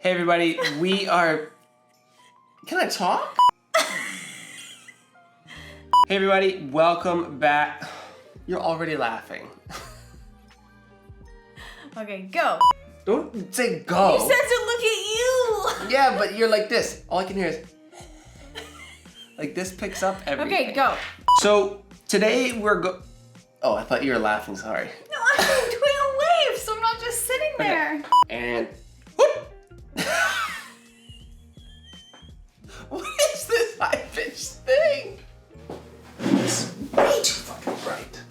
Hey everybody, we are... Can I talk? Hey everybody, welcome back. You're already laughing. Okay, go. Don't say go. You said to look at you. Yeah, but you're like this. All I can hear is... Like this picks up everything. Okay, go. So today we're Oh, I thought you were laughing, sorry. No, I'm doing a wave, so I'm not just sitting there. And... Whoop! What is this high-pitched thing? It's way too fucking bright.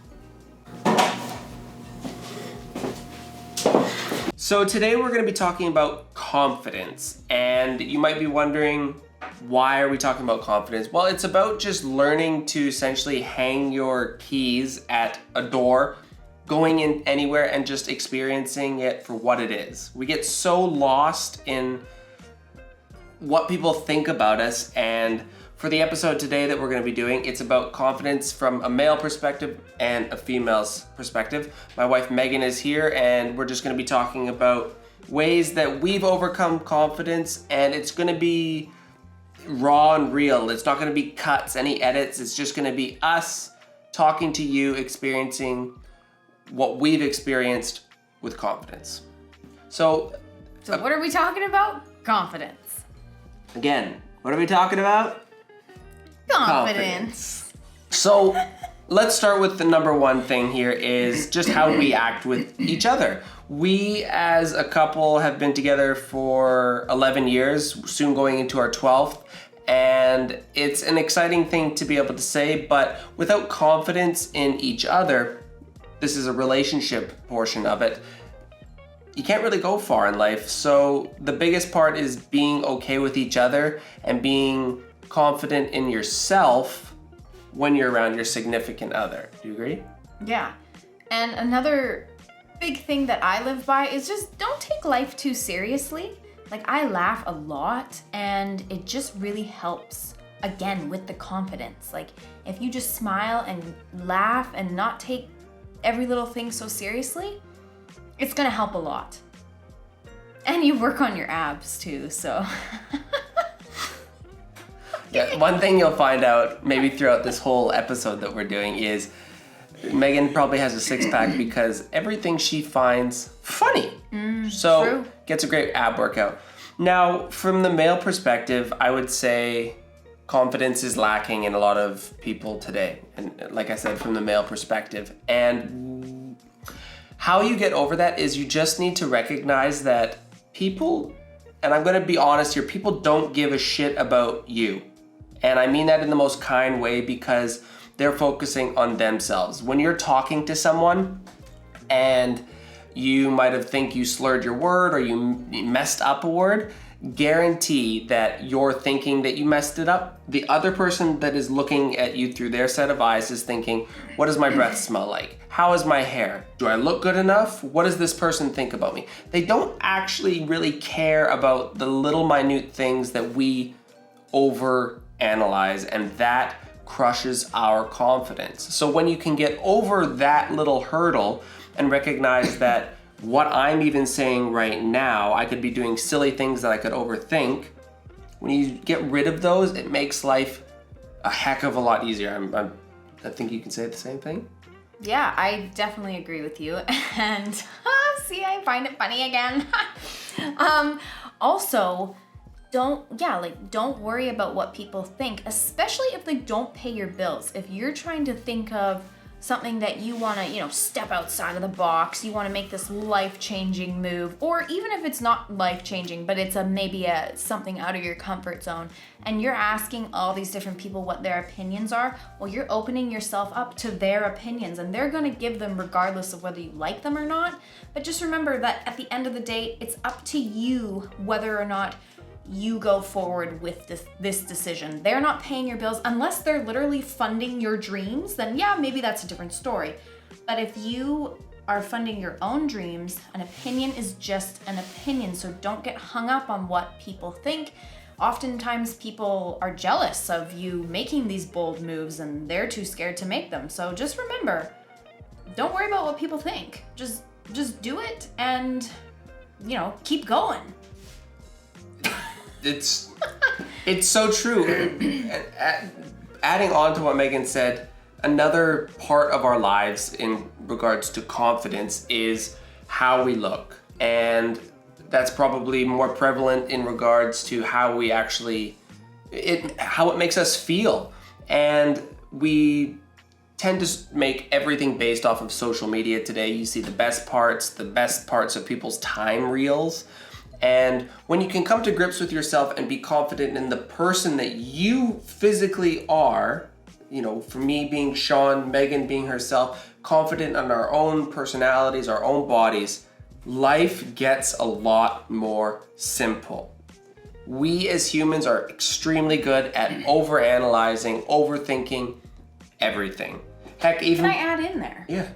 So today we're going to be talking about confidence, and you might be wondering, why are we talking about confidence? Well, it's about just learning to essentially hang your keys at a door, going in anywhere and just experiencing it for what it is. We get so lost in what people think about us, and for the episode today that we're going to be doing, it's about confidence from a male perspective and a female's perspective. My wife Megan is here, and we're just going to be talking about ways that we've overcome confidence, and it's going to be raw and real. It's not going to be cuts, any edits. It's just going to be us talking to you, experiencing what we've experienced with confidence. So what are we talking about? Confidence. Again, what are we talking about? Confidence. So let's start with the number one thing here is just how we act with each other. We as a couple have been together for 11 years, soon going into our 12th. And it's an exciting thing to be able to say, but without confidence in each other, this is a relationship portion of it, you can't really go far in life. So the biggest part is being okay with each other and being confident in yourself when you're around your significant other. Do you agree? Yeah. And another big thing that I live by is just don't take life too seriously. Like, I laugh a lot, and it just really helps, again, with the confidence. Like, if you just smile and laugh and not take every little thing so seriously, it's gonna help a lot. And you work on your abs too, so. Yeah, one thing you'll find out maybe throughout this whole episode that we're doing is Megan probably has a six-pack because everything she finds funny. So true. Gets a great ab workout. Now, from the male perspective, I would say confidence is lacking in a lot of people today. And like I said, from the male perspective. And how you get over that is you just need to recognize that people, and I'm gonna be honest here, people don't give a shit about you. And I mean that in the most kind way because they're focusing on themselves. When you're talking to someone and you might have think you slurred your word or you messed up a word, guarantee that you're thinking that you messed it up. The other person that is looking at you through their set of eyes is thinking, what does my breath smell like? How is my hair? Do I look good enough? What does this person think about me? They don't actually really care about the little minute things that we overanalyze, and that crushes our confidence. So when you can get over that little hurdle and recognize that what I'm even saying right now, I could be doing silly things that I could overthink. When you get rid of those, it makes life a heck of a lot easier. I think you can say the same thing. Yeah, I definitely agree with you. And see, I find it funny again. Also, don't worry about what people think, especially if they don't pay your bills. If you're trying to think of something that you want to, step outside of the box, you want to make this life-changing move, or even if it's not life-changing, but it's maybe something out of your comfort zone, and you're asking all these different people what their opinions are, well, you're opening yourself up to their opinions, and they're going to give them regardless of whether you like them or not. But just remember that at the end of the day, it's up to you whether or not you go forward with this decision. They're not paying your bills unless they're literally funding your dreams, then yeah, maybe that's a different story. But if you are funding your own dreams, an opinion is just an opinion, so don't get hung up on what people think. Oftentimes people are jealous of you making these bold moves and they're too scared to make them. So just remember, don't worry about what people think. Just do it and, keep going. It's so true. And adding on to what Megan said, another part of our lives in regards to confidence is how we look. And that's probably more prevalent in regards to how we actually, how it makes us feel. And we tend to make everything based off of social media today. You see the best parts of people's time reels. And when you can come to grips with yourself and be confident in the person that you physically are, you know, for me being Sean, Megan being herself, confident in our own personalities, our own bodies, life gets a lot more simple. We as humans are extremely good at overanalyzing, overthinking everything. Heck, even... Can I add in there? Yeah.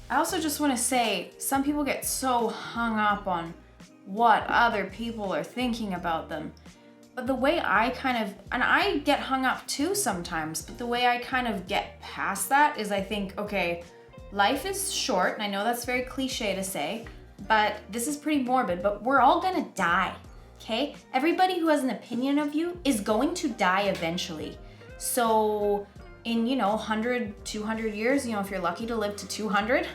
I also just want to say, some people get so hung up on what other people are thinking about them. But the way I kind of, and I get hung up too sometimes, but the way I kind of get past that is I think, okay, life is short, and I know that's very cliche to say, but this is pretty morbid, but we're all gonna die, okay? Everybody who has an opinion of you is going to die eventually. So in, 100, 200 years, if you're lucky to live to 200,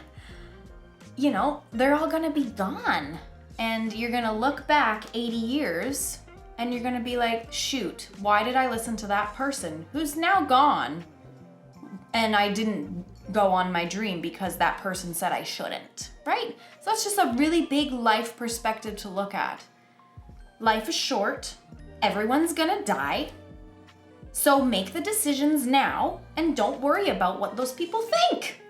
they're all gonna be gone. And you're gonna look back 80 years and you're gonna be like, shoot, why did I listen to that person who's now gone? And I didn't go on my dream because that person said I shouldn't, right? So that's just a really big life perspective to look at. Life is short, everyone's gonna die, so make the decisions now and don't worry about what those people think.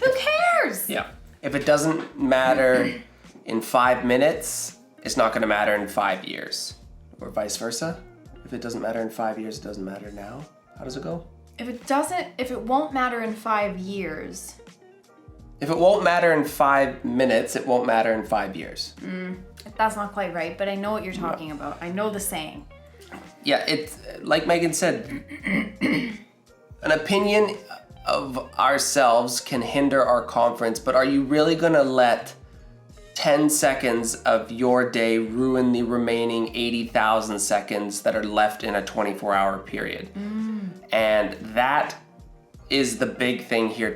Who cares? Yeah. If it doesn't matter in 5 minutes, it's not going to matter in 5 years. Or vice versa. If it doesn't matter in 5 years, it doesn't matter now. How does it go? If it won't matter in 5 years. If it won't matter in 5 minutes, it won't matter in 5 years. That's not quite right, but I know what you're talking about. I know the saying. Yeah, it's like Megan said, an opinion of ourselves can hinder our confidence, but are you really going to let 10 seconds of your day ruin the remaining 80,000 seconds that are left in a 24-hour period? And that is the big thing here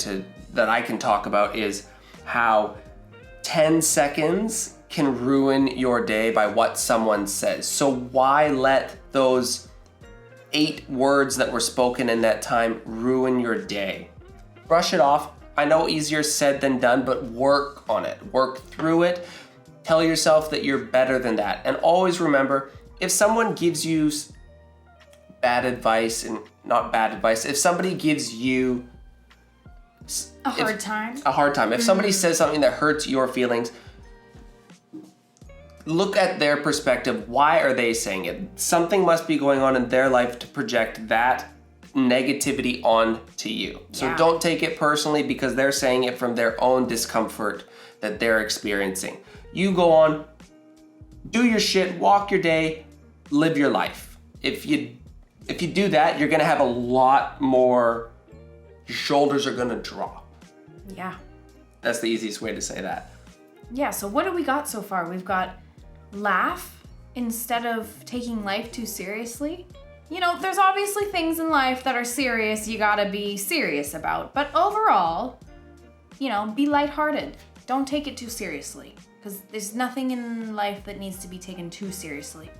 that I can talk about, is how 10 seconds can ruin your day by what someone says. So why let those 8 words that were spoken in that time ruin your day? Brush it off. I know easier said than done, but work on it. Work through it. Tell yourself that you're better than that. And always remember, if someone gives you bad advice, and not bad advice, if somebody gives you a hard time. If somebody says something that hurts your feelings, look at their perspective. Why are they saying it? Something must be going on in their life to project that negativity on to you. So don't take it personally because they're saying it from their own discomfort that they're experiencing. You go on, do your shit, walk your day, live your life. If you do that, you're gonna have a lot more, your shoulders are gonna drop. Yeah. That's the easiest way to say that. Yeah, so what do we got so far? We've got laugh instead of taking life too seriously. There's obviously things in life that are serious you gotta be serious about. But overall, be lighthearted. Don't take it too seriously. Because there's nothing in life that needs to be taken too seriously.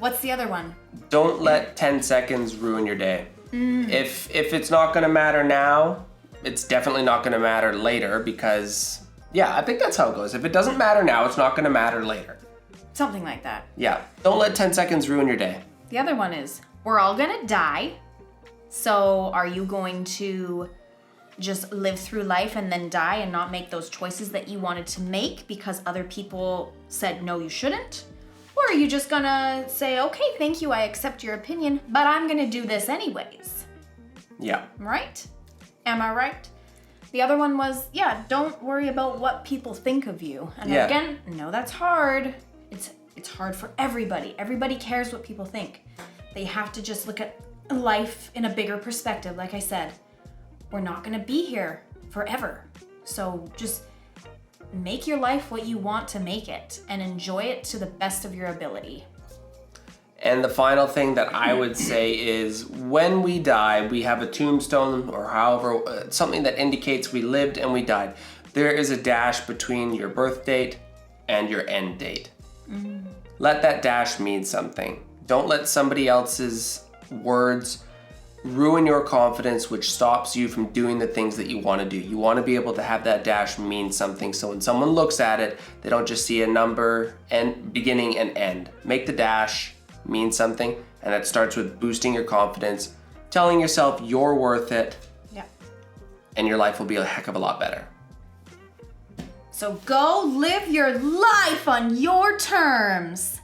What's the other one? Don't let 10 seconds ruin your day. If it's not gonna matter now, it's definitely not gonna matter later because, I think that's how it goes. If it doesn't matter now, it's not gonna matter later. Something like that. Yeah, don't let 10 seconds ruin your day. The other one is, we're all gonna die. So are you going to just live through life and then die and not make those choices that you wanted to make because other people said, no, you shouldn't? Or are you just gonna say, okay, thank you, I accept your opinion, but I'm gonna do this anyways? Yeah. Right? Am I right? The other one was, don't worry about what people think of you. And again, no, that's hard. It's hard for everybody. Everybody cares what people think. They have to just look at life in a bigger perspective. Like I said, we're not gonna be here forever. So just make your life what you want to make it and enjoy it to the best of your ability. And the final thing that I would say is when we die, we have a tombstone or however, something that indicates we lived and we died. There is a dash between your birth date and your end date. Let that dash mean something. Don't let somebody else's words ruin your confidence, which stops you from doing the things that you want to do. You want to be able to have that dash mean something. So when someone looks at it, they don't just see a number and beginning and end. Make the dash mean something, and that starts with boosting your confidence, telling yourself you're worth it, and your life will be a heck of a lot better. So go live your life on your terms.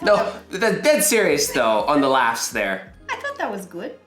No, that's dead serious though on the laughs there. I thought that was good.